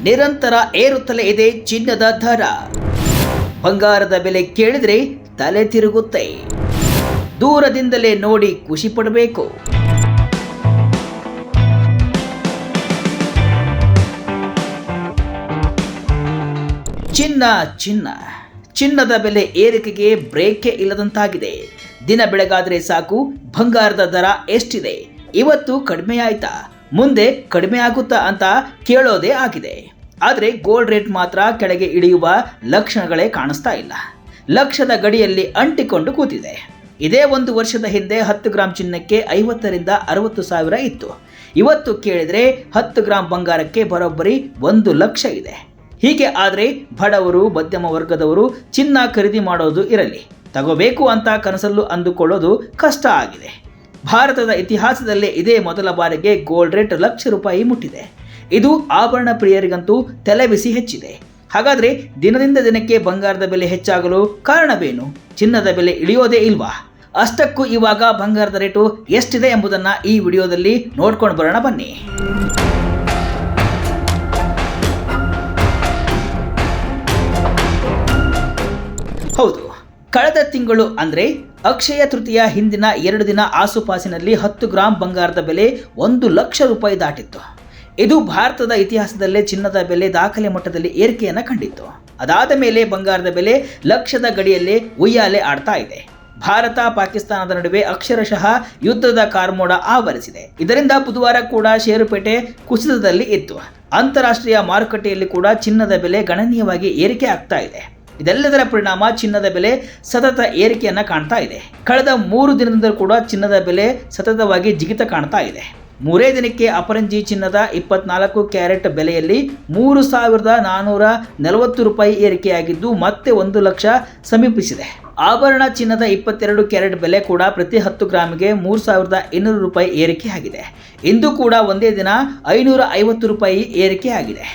ನಿರಂತರ ಏರುತ್ತಲೇ ಇದೆ ಚಿನ್ನದ ದರ. ಬಂಗಾರದ ಬೆಲೆ ಕೇಳಿದ್ರೆ ತಲೆ ತಿರುಗುತ್ತೆ. ದೂರದಿಂದಲೇ ನೋಡಿ ಖುಷಿ ಪಡಬೇಕು. ಚಿನ್ನದ ಬೆಲೆ ಏರಿಕೆಗೆ ಬ್ರೇಕೇ ಇಲ್ಲದಂತಾಗಿದೆ. ದಿನ ಬೆಳಗಾದ್ರೆ ಸಾಕು ಬಂಗಾರದ ದರ ಎಷ್ಟಿದೆ, ಇವತ್ತು ಕಡಿಮೆ ಆಯ್ತಾ, ಮುಂದೆ ಕಡಿಮೆ ಆಗುತ್ತಾ ಅಂತ ಕೇಳೋದೇ ಆಗಿದೆ. ಆದರೆ ಗೋಲ್ಡ್ ರೇಟ್ ಮಾತ್ರ ಕೆಳಗೆ ಇಳಿಯುವ ಲಕ್ಷಣಗಳೇ ಕಾಣಿಸ್ತಾ ಇಲ್ಲ. ಲಕ್ಷದ ಗಡಿಯಲ್ಲಿ ಅಂಟಿಕೊಂಡು ಕೂತಿದೆ. ಇದೇ ಒಂದು ವರ್ಷದ ಹಿಂದೆ 10 ಗ್ರಾಂ ಚಿನ್ನಕ್ಕೆ 50ರಿಂದ 60 ಸಾವಿರ ಇತ್ತು. ಇವತ್ತು ಕೇಳಿದ್ರೆ 10 ಗ್ರಾಂ ಬಂಗಾರಕ್ಕೆ ಬರೋಬ್ಬರಿ 1 ಲಕ್ಷ ಇದೆ. ಹೀಗೆ ಆದರೆ ಬಡವರು, ಮಧ್ಯಮ ವರ್ಗದವರು ಚಿನ್ನ ಖರೀದಿ ಮಾಡೋದು ಇರಲಿ, ತಗೋಬೇಕು ಅಂತ ಕನಸಲ್ಲೂ ಅಂದುಕೊಳ್ಳೋದು ಕಷ್ಟ ಆಗಿದೆ. ಭಾರತದ ಇತಿಹಾಸದಲ್ಲೇ ಇದೇ ಮೊದಲ ಬಾರಿಗೆ ಗೋಲ್ಡ್ ರೇಟ್ ಲಕ್ಷ ರೂಪಾಯಿ ಮುಟ್ಟಿದೆ. ಇದು ಆಭರಣ ಪ್ರಿಯರಿಗಂತೂ ತಲೆಬಿಸಿ ಹೆಚ್ಚಿದೆ. ಹಾಗಾದ್ರೆ ದಿನದಿಂದ ದಿನಕ್ಕೆ ಬಂಗಾರದ ಬೆಲೆ ಹೆಚ್ಚಾಗಲು ಕಾರಣವೇನು? ಚಿನ್ನದ ಬೆಲೆ ಇಳಿಯೋದೇ ಇಲ್ವಾ? ಅಷ್ಟಕ್ಕೂ ಇವಾಗ ಬಂಗಾರದ ರೇಟು ಎಷ್ಟಿದೆ ಎಂಬುದನ್ನು ಈ ವಿಡಿಯೋದಲ್ಲಿ ನೋಡ್ಕೊಂಡು ಬರೋಣ ಬನ್ನಿ. ಹೌದು, ಕಳೆದ ತಿಂಗಳು ಅಂದ್ರೆ ಅಕ್ಷಯ ತೃತೀಯ ಹಿಂದಿನ 2 ದಿನ ಆಸುಪಾಸಿನಲ್ಲಿ 10 ಗ್ರಾಂ ಬಂಗಾರದ ಬೆಲೆ 1 ಲಕ್ಷ ರೂಪಾಯಿ ದಾಟಿತ್ತು. ಇದು ಭಾರತದ ಇತಿಹಾಸದಲ್ಲೇ ಚಿನ್ನದ ಬೆಲೆ ದಾಖಲೆ ಮಟ್ಟದಲ್ಲಿ ಏರಿಕೆಯನ್ನು ಕಂಡಿತ್ತು. ಅದಾದ ಮೇಲೆ ಬಂಗಾರದ ಬೆಲೆ ಲಕ್ಷದ ಗಡಿಯಲ್ಲೇ ಉಯ್ಯಾಲೆ ಆಡ್ತಾ ಇದೆ. ಭಾರತ ಪಾಕಿಸ್ತಾನದ ನಡುವೆ ಅಕ್ಷರಶಃ ಯುದ್ಧದ ಕಾರ್ಮೋಡ ಆವರಿಸಿದೆ. ಇದರಿಂದ ಬುಧವಾರ ಕೂಡ ಷೇರುಪೇಟೆ ಕುಸಿತದಲ್ಲಿ ಇತ್ತು. ಅಂತಾರಾಷ್ಟ್ರೀಯ ಮಾರುಕಟ್ಟೆಯಲ್ಲಿ ಕೂಡ ಚಿನ್ನದ ಬೆಲೆ ಗಣನೀಯವಾಗಿ ಏರಿಕೆ ಆಗ್ತಾ ಇದೆ. ಇದೆಲ್ಲದರ ಪರಿಣಾಮ ಚಿನ್ನದ ಬೆಲೆ ಸತತ ಏರಿಕೆಯನ್ನು ಕಾಣ್ತಾ ಇದೆ. ಕಳೆದ 3 ದಿನದಿಂದ ಕೂಡ ಚಿನ್ನದ ಬೆಲೆ ಸತತವಾಗಿ ಜಿಗಿತ ಕಾಣ್ತಾ ಇದೆ. 3 ದಿನಕ್ಕೆ ಅಪರಂಜಿ ಚಿನ್ನದ 24 ಕ್ಯಾರೆಟ್ ಬೆಲೆಯಲ್ಲಿ 3,440 ರೂಪಾಯಿ ಏರಿಕೆಯಾಗಿದ್ದು ಮತ್ತೆ 1 ಲಕ್ಷ ಸಮೀಪಿಸಿದೆ. ಆಭರಣ ಚಿನ್ನದ 22 ಕ್ಯಾರೆಟ್ ಬೆಲೆ ಕೂಡ ಪ್ರತಿ 10 ಗ್ರಾಮಿಗೆ 3,200 ರೂಪಾಯಿ ಏರಿಕೆಯಾಗಿದೆ. ಇಂದು ಕೂಡ ಒಂದೇ ದಿನ 550 ರೂಪಾಯಿ ಏರಿಕೆಯಾಗಿದೆ.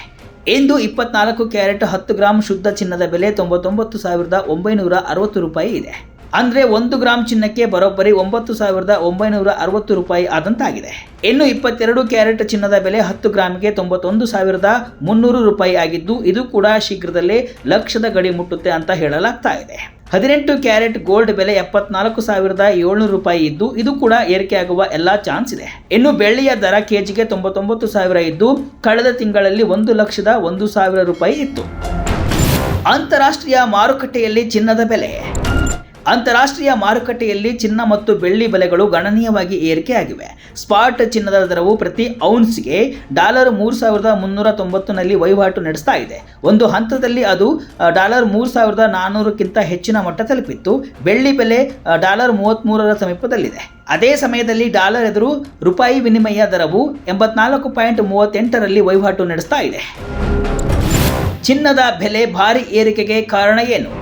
ಇಂದು 24 ಕ್ಯಾರೆಟ್ 10 ಗ್ರಾಂ ಶುದ್ಧ ಚಿನ್ನದ ಬೆಲೆ 99,960 ರೂಪಾಯಿ ಇದೆ. ಅಂದರೆ 1 ಗ್ರಾಂ ಚಿನ್ನಕ್ಕೆ ಬರೋಬ್ಬರಿ 9,960 ರೂಪಾಯಿ ಆದಂತಾಗಿದೆ. ಇನ್ನು 22 ಕ್ಯಾರೆಟ್ ಚಿನ್ನದ ಬೆಲೆ 10 ಗ್ರಾಮಿಗೆ 91,300 ರೂಪಾಯಿ ಆಗಿದ್ದು ಇದು ಕೂಡ ಶೀಘ್ರದಲ್ಲೇ ಲಕ್ಷದ ಗಡಿ ಮುಟ್ಟುತ್ತೆ ಅಂತ ಹೇಳಲಾಗ್ತಾ ಇದೆ. 18 ಕ್ಯಾರೆಟ್ ಗೋಲ್ಡ್ ಬೆಲೆ 74,700 ರೂಪಾಯಿ ಇದ್ದು ಇದು ಕೂಡ ಏರಿಕೆಯಾಗುವ ಎಲ್ಲಾ ಚಾನ್ಸ್ ಇದೆ. ಇನ್ನು ಬೆಳ್ಳಿಯ ದರ ಕೆಜಿಗೆ 99,000 ಇದ್ದು ಕಳೆದ ತಿಂಗಳಲ್ಲಿ 1,01,000 ರೂಪಾಯಿ ಇತ್ತು. ಅಂತಾರಾಷ್ಟ್ರೀಯ ಮಾರುಕಟ್ಟೆಯಲ್ಲಿ ಚಿನ್ನದ ಬೆಲೆ. ಅಂತಾರಾಷ್ಟ್ರೀಯ ಮಾರುಕಟ್ಟೆಯಲ್ಲಿ ಚಿನ್ನ ಮತ್ತು ಬೆಳ್ಳಿ ಬೆಲೆಗಳು ಗಣನೀಯವಾಗಿ ಏರಿಕೆಯಾಗಿವೆ. ಸ್ಪಾಟ್ ಚಿನ್ನದ ದರವು ಪ್ರತಿ ಔನ್ಸ್ಗೆ $3,390ನಲ್ಲಿ ವಹಿವಾಟು ನಡೆಸ್ತಾ ಇದೆ. ಒಂದು ಹಂತದಲ್ಲಿ ಅದು $3,400ಕ್ಕಿಂತ ಹೆಚ್ಚಿನ ಮಟ್ಟ ತಲುಪಿತ್ತು. ಬೆಳ್ಳಿ ಬೆಲೆ $33ರ ಸಮೀಪದಲ್ಲಿದೆ. ಅದೇ ಸಮಯದಲ್ಲಿ ಡಾಲರ್ ಎದುರು ರೂಪಾಯಿ ವಿನಿಮಯ ದರವು 84.38ರಲ್ಲಿ ವಹಿವಾಟು ನಡೆಸ್ತಾ ಇದೆ. ಚಿನ್ನದ ಬೆಲೆ ಭಾರಿ ಏರಿಕೆಗೆ ಕಾರಣ ಏನು?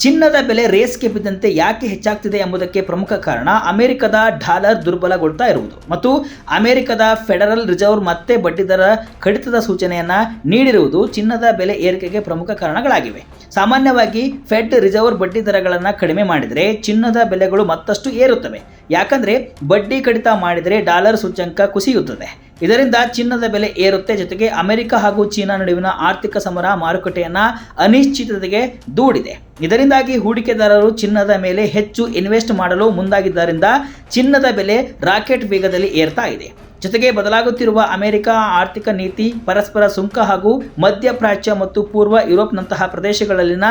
ಚಿನ್ನದ ಬೆಲೆ ರೇಸ್ಗೆ ಬಿದ್ದಂತೆ ಯಾಕೆ ಹೆಚ್ಚಾಗ್ತಿದೆ ಎಂಬುದಕ್ಕೆ ಪ್ರಮುಖ ಕಾರಣ ಅಮೆರಿಕದ ಡಾಲರ್ ದುರ್ಬಲಗೊಳ್ತಾ ಇರುವುದು ಮತ್ತು ಅಮೆರಿಕದ ಫೆಡರಲ್ ರಿಸರ್ವ್ ಮತ್ತೆ ಬಡ್ಡಿದರ ಕಡಿತದ ಸೂಚನೆಯನ್ನ ನೀಡಿರುವುದು ಚಿನ್ನದ ಬೆಲೆ ಏರಿಕೆಗೆ ಪ್ರಮುಖ ಕಾರಣಗಳಾಗಿವೆ. ಸಾಮಾನ್ಯವಾಗಿ ಫೆಡ್ ರಿಸರ್ವ್ ಬಡ್ಡಿ ದರಗಳನ್ನು ಕಡಿಮೆ ಮಾಡಿದರೆ ಚಿನ್ನದ ಬೆಲೆಗಳು ಮತ್ತಷ್ಟು ಏರುತ್ತವೆ. ಯಾಕಂದ್ರೆ ಬಡ್ಡಿ ಕಡಿತ ಮಾಡಿದರೆ ಡಾಲರ್ ಸೂಚ್ಯಂಕ ಕುಸಿಯುತ್ತದೆ. ಇದರಿಂದ ಚಿನ್ನದ ಬೆಲೆ ಏರುತ್ತೆ. ಜೊತೆಗೆ ಅಮೆರಿಕ ಹಾಗೂ ಚೀನಾ ನಡುವಿನ ಆರ್ಥಿಕ ಸಮರ ಮಾರುಕಟ್ಟೆಯನ್ನ ಅನಿಶ್ಚಿತತೆಗೆ ದೂಡಿದೆ. ಇದರಿಂದಾಗಿ ಹೂಡಿಕೆದಾರರು ಚಿನ್ನದ ಮೇಲೆ ಹೆಚ್ಚು ಇನ್ವೆಸ್ಟ್ ಮಾಡಲು ಮುಂದಾಗಿದ್ದರಿಂದ ಚಿನ್ನದ ಬೆಲೆ ರಾಕೆಟ್ ವೇಗದಲ್ಲಿ ಏರ್ತಾ ಇದೆ. ಜೊತೆಗೆ ಬದಲಾಗುತ್ತಿರುವ ಅಮೆರಿಕ ಆರ್ಥಿಕ ನೀತಿ, ಪರಸ್ಪರ ಸುಂಕ ಹಾಗೂ ಮಧ್ಯಪ್ರಾಚ್ಯ ಮತ್ತು ಪೂರ್ವ ಯುರೋಪ್ನಂತಹ ಪ್ರದೇಶಗಳಲ್ಲಿನ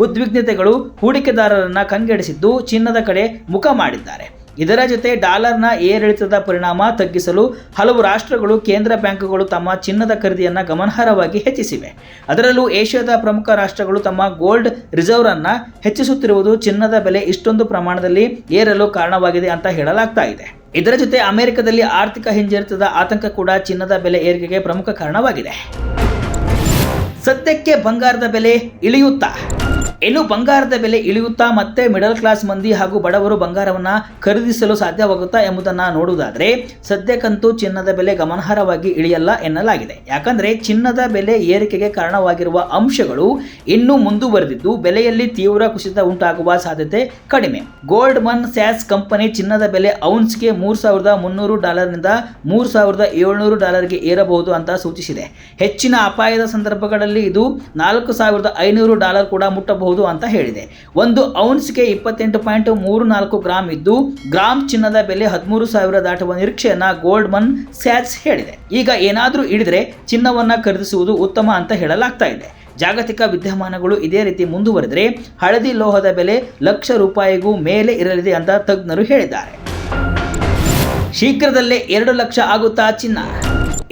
ಉದ್ವಿಗ್ನತೆಗಳು ಹೂಡಿಕೆದಾರರನ್ನ ಕಂಗೆಡಿಸಿದ್ದು ಚಿನ್ನದ ಕಡೆ ಮುಖ ಮಾಡಿದ್ದಾರೆ. ಇದರ ಜೊತೆ ಡಾಲರ್ನ ಏರಿಳಿತದ ಪರಿಣಾಮ ತಗ್ಗಿಸಲು ಹಲವು ರಾಷ್ಟ್ರಗಳು, ಕೇಂದ್ರ ಬ್ಯಾಂಕುಗಳು ತಮ್ಮ ಚಿನ್ನದ ಖರೀದಿಯನ್ನು ಗಮನಾರ್ಹವಾಗಿ ಹೆಚ್ಚಿಸಿವೆ. ಅದರಲ್ಲೂ ಏಷ್ಯಾದ ಪ್ರಮುಖ ರಾಷ್ಟ್ರಗಳು ತಮ್ಮ ಗೋಲ್ಡ್ ರಿಸರ್ವ್ ಅನ್ನ ಹೆಚ್ಚಿಸುತ್ತಿರುವುದು ಚಿನ್ನದ ಬೆಲೆ ಇಷ್ಟೊಂದು ಪ್ರಮಾಣದಲ್ಲಿ ಏರಲು ಕಾರಣವಾಗಿದೆ ಅಂತ ಹೇಳಲಾಗ್ತಾ ಇದೆ. ಇದರ ಜೊತೆ ಅಮೆರಿಕದಲ್ಲಿ ಆರ್ಥಿಕ ಹಿಂಜರಿತದ ಆತಂಕ ಕೂಡ ಚಿನ್ನದ ಬೆಲೆ ಏರಿಕೆಗೆ ಪ್ರಮುಖ ಕಾರಣವಾಗಿದೆ. ಸದ್ಯಕ್ಕೆ ಬಂಗಾರದ ಬೆಲೆ ಇಳಿಯುತ್ತಾ? ಇನ್ನು ಬಂಗಾರದ ಬೆಲೆ ಇಳಿಯುತ್ತಾ ಮತ್ತೆ ಮಿಡಲ್ ಕ್ಲಾಸ್ ಮಂದಿ ಹಾಗೂ ಬಡವರು ಬಂಗಾರವನ್ನ ಖರೀದಿಸಲು ಸಾಧ್ಯವಾಗುತ್ತಾ ಎಂಬುದನ್ನು ನೋಡುವುದಾದರೆ ಸದ್ಯಕ್ಕಂತೂ ಚಿನ್ನದ ಬೆಲೆ ಗಮನಾರ್ಹವಾಗಿ ಇಳಿಯಲ್ಲ ಎನ್ನಲಾಗಿದೆ. ಯಾಕಂದ್ರೆ ಚಿನ್ನದ ಬೆಲೆ ಏರಿಕೆಗೆ ಕಾರಣವಾಗಿರುವ ಅಂಶಗಳು ಇನ್ನೂ ಮುಂದುವರೆದಿದ್ದು ಬೆಲೆಯಲ್ಲಿ ತೀವ್ರ ಕುಸಿತ ಉಂಟಾಗುವ ಸಾಧ್ಯತೆ ಕಡಿಮೆ. ಗೋಲ್ಡ್ಮನ್ ಸ್ಯಾಕ್ಸ್ ಕಂಪನಿ ಚಿನ್ನದ ಬೆಲೆ ಔನ್ಸ್ಗೆ $3,300 $3,700 ಏರಬಹುದು ಅಂತ ಸೂಚಿಸಿದೆ. ಹೆಚ್ಚಿನ ಅಪಾಯದ ಸಂದರ್ಭಗಳಲ್ಲಿ ಇದು $4,500 ಕೂಡ ಮುಟ್ಟಬಹುದು ಅಂತ ಹೇಳಿದೆ. ಒಂದು ಔನ್ಸ್ಗೆ 28.34 ಗ್ರಾಂ ಇದ್ದು ಗ್ರಾಂ ಚಿನ್ನದ ಬೆಲೆ 13,000 ದಾಟುವ ನಿರೀಕ್ಷೆಯನ್ನ ಗೋಲ್ಡ್ಮನ್ ಸ್ಯಾಕ್ಸ್ ಹೇಳಿದೆ. ಈಗ ಏನಾದರೂ ಇಳಿದ್ರೆ ಚಿನ್ನವನ್ನ ಖರೀದಿಸುವುದು ಉತ್ತಮ ಅಂತ ಹೇಳಲಾಗ್ತಾ ಇದೆ. ಜಾಗತಿಕ ವಿದ್ಯಮಾನಗಳು ಇದೇ ರೀತಿ ಮುಂದುವರೆದರೆ ಹಳದಿ ಲೋಹದ ಬೆಲೆ ₹1,00,000 ಮೇಲೆ ಇರಲಿದೆ ಅಂತ ತಜ್ಞರು ಹೇಳಿದ್ದಾರೆ. ಶೀಘ್ರದಲ್ಲೇ 2 ಲಕ್ಷ ಆಗುತ್ತಾ ಚಿನ್ನ?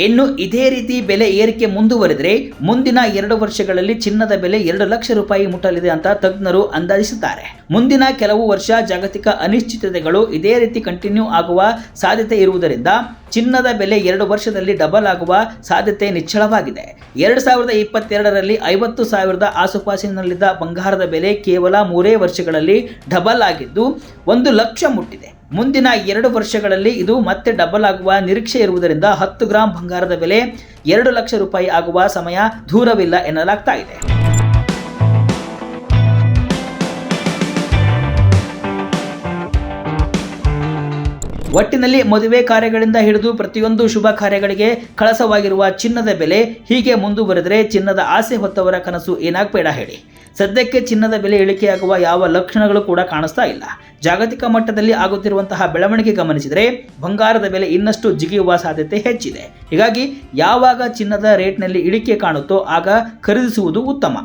ಇನ್ನು ಇದೇ ರೀತಿ ಬೆಲೆ ಏರಿಕೆ ಮುಂದುವರೆದರೆ ಮುಂದಿನ 2 ವರ್ಷಗಳಲ್ಲಿ ಚಿನ್ನದ ಬೆಲೆ ₹2 ಲಕ್ಷ ಮುಟ್ಟಲಿದೆ ಅಂತ ತಜ್ಞರು ಅಂದಾಜಿಸುತ್ತಾರೆ. ಮುಂದಿನ ಕೆಲವು ವರ್ಷ ಜಾಗತಿಕ ಅನಿಶ್ಚಿತತೆಗಳು ಇದೇ ರೀತಿ ಕಂಟಿನ್ಯೂ ಆಗುವ ಸಾಧ್ಯತೆ ಇರುವುದರಿಂದ ಚಿನ್ನದ ಬೆಲೆ 2 ವರ್ಷದಲ್ಲಿ ಡಬಲ್ ಆಗುವ ಸಾಧ್ಯತೆ ನಿಚ್ಚಳವಾಗಿದೆ. 2022ರಲ್ಲಿ 50,000 ಆಸುಪಾಸಿನಲ್ಲಿದ್ದ ಬಂಗಾರದ ಬೆಲೆ ಕೇವಲ 3 ವರ್ಷಗಳಲ್ಲಿ ಡಬಲ್ ಆಗಿದ್ದು 1 ಲಕ್ಷ ಮುಟ್ಟಿದೆ. ಮುಂದಿನ 2 ವರ್ಷಗಳಲ್ಲಿ ಇದು ಮತ್ತೆ ಡಬಲ್ ಆಗುವ ನಿರೀಕ್ಷೆ ಇರುವುದರಿಂದ 10 ಗ್ರಾಂ ಬಂಗಾರದ ಬೆಲೆ ₹2 ಲಕ್ಷ ಆಗುವ ಸಮಯ ದೂರವಿಲ್ಲ ಎನ್ನಲಾಗ್ತಾ ಇದೆ. ಒಟ್ಟಿನಲ್ಲಿ ಮದುವೆ ಕಾರ್ಯಗಳಿಂದ ಹಿಡಿದು ಪ್ರತಿಯೊಂದು ಶುಭ ಕಾರ್ಯಗಳಿಗೆ ಕಳಸವಾಗಿರುವ ಚಿನ್ನದ ಬೆಲೆ ಹೀಗೆ ಮುಂದುವರೆದರೆ ಚಿನ್ನದ ಆಸೆ ಹೊತ್ತವರ ಕನಸು ಏನಾಗಬೇಡ ಹೇಳಿ. ಸದ್ಯಕ್ಕೆ ಚಿನ್ನದ ಬೆಲೆ ಇಳಿಕೆಯಾಗುವ ಯಾವ ಲಕ್ಷಣಗಳು ಕೂಡ ಕಾಣಿಸ್ತಾ ಇಲ್ಲ. ಜಾಗತಿಕ ಮಟ್ಟದಲ್ಲಿ ಆಗುತ್ತಿರುವಂತಹ ಬೆಳವಣಿಗೆ ಗಮನಿಸಿದರೆ ಬಂಗಾರದ ಬೆಲೆ ಇನ್ನಷ್ಟು ಜಿಗಿಯುವ ಸಾಧ್ಯತೆ ಹೆಚ್ಚಿದೆ. ಹೀಗಾಗಿ ಯಾವಾಗ ಚಿನ್ನದ ರೇಟ್ನಲ್ಲಿ ಇಳಿಕೆ ಕಾಣುತ್ತೋ ಆಗ ಖರೀದಿಸುವುದು ಉತ್ತಮ.